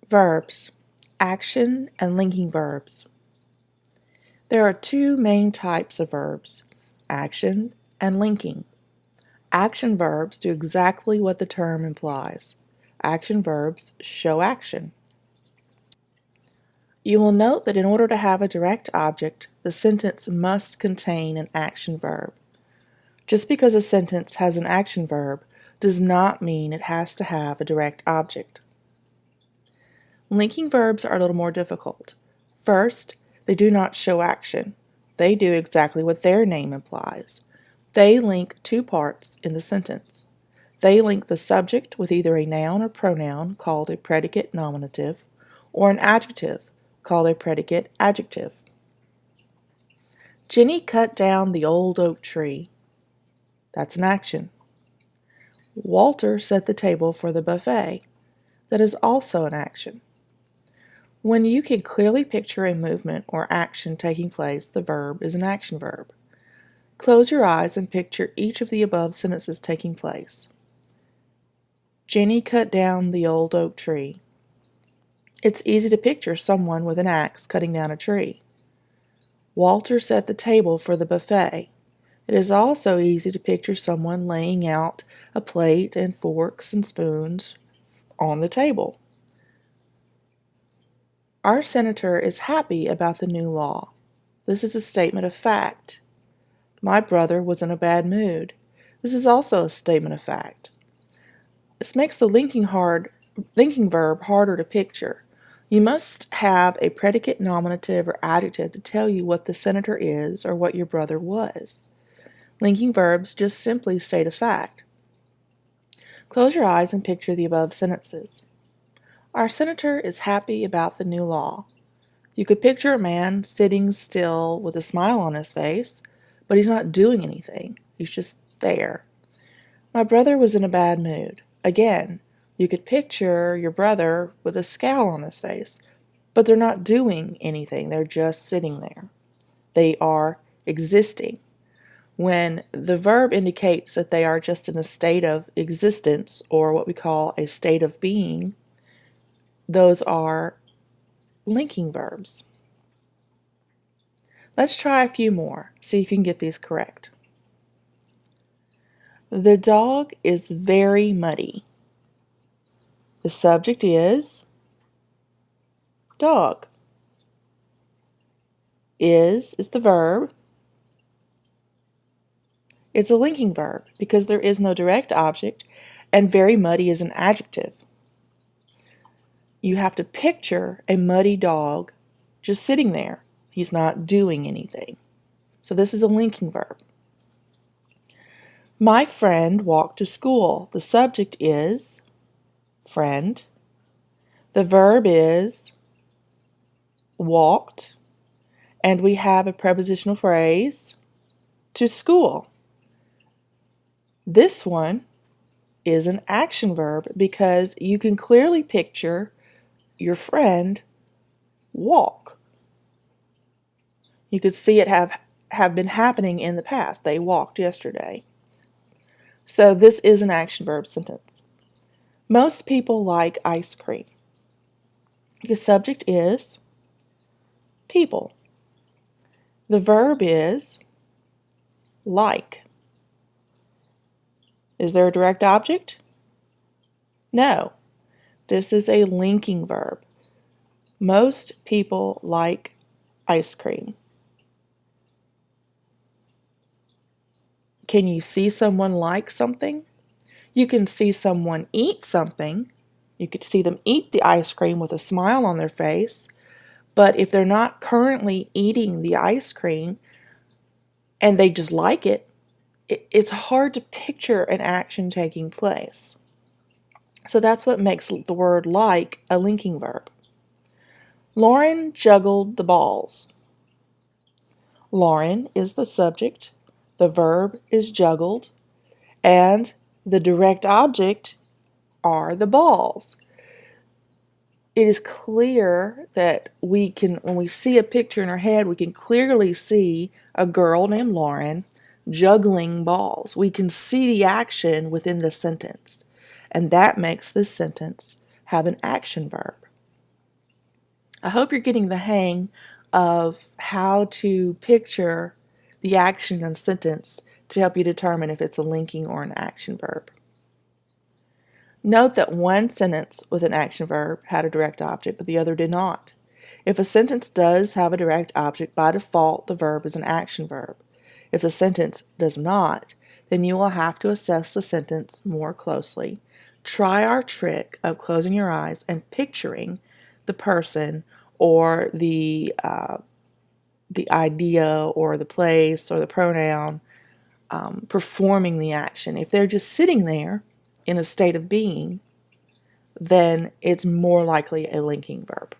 Verbs, action and linking verbs. There are two main types of verbs, action and linking. Action verbs do exactly what the term implies. Action verbs show action. You will note that in order to have a direct object, the sentence must contain an action verb. Just because a sentence has an action verb does not mean it has to have a direct object. Linking verbs are a little more difficult. First, they do not show action. They do exactly what their name implies. They link two parts in the sentence. They link the subject with either a noun or pronoun called a predicate nominative or an adjective called a predicate adjective. Jenny cut down the old oak tree. That's an action. Walter set the table for the buffet. That is also an action. When you can clearly picture a movement or action taking place, the verb is an action verb. Close your eyes and picture each of the above sentences taking place. Jenny cut down the old oak tree. It's easy to picture someone with an axe cutting down a tree. Walter set the table for the buffet. It is also easy to picture someone laying out a plate and forks and spoons on the table. Our senator is happy about the new law. This is a statement of fact. My brother was in a bad mood. This is also a statement of fact. This makes the linking verb harder to picture. You must have a predicate nominative or adjective to tell you what the senator is or what your brother was. Linking verbs just simply state a fact. Close your eyes and picture the above sentences. Our senator is happy about the new law. You could picture a man sitting still with a smile on his face, but he's not doing anything. He's just there. My brother was in a bad mood. Again, you could picture your brother with a scowl on his face, but they're not doing anything. They're just sitting there. They are existing. When the verb indicates that they are just in a state of existence, or what we call a state of being, those are linking verbs. Let's try a few more, see if you can get these correct. The dog is very muddy. The subject is dog. Is the verb. It's a linking verb because there is no direct object, and very muddy is an adjective. You have to picture a muddy dog just sitting there. He's not doing anything. So this is a linking verb. My friend walked to school. The subject is friend. The verb is walked. And we have a prepositional phrase, to school. This one is an action verb because you can clearly picture your friend walk. You could see it have been happening in the past. They walked yesterday. So this is an action verb sentence. Most people like ice cream. The subject is people. The verb is like. Is there a direct object? No. This is a linking verb. Most people like ice cream. Can you see someone like something? You can see someone eat something. You could see them eat the ice cream with a smile on their face. But if they're not currently eating the ice cream and they just like it, it's hard to picture an action taking place. So that's what makes the word like a linking verb. Lauren juggled the balls. Lauren is the subject, the verb is juggled, and the direct object are the balls. It is clear that when we see a picture in our head, we can clearly see a girl named Lauren juggling balls. We can see the action within the sentence, and that makes this sentence have an action verb. I hope you're getting the hang of how to picture the action and sentence to help you determine if it's a linking or an action verb. Note that one sentence with an action verb had a direct object, but the other did not. If a sentence does have a direct object, by default the verb is an action verb. If the sentence does not, then you will have to assess the sentence more closely. Try our trick of closing your eyes and picturing the person or the idea or the place or the pronoun performing the action. If they're just sitting there in a state of being, then it's more likely a linking verb.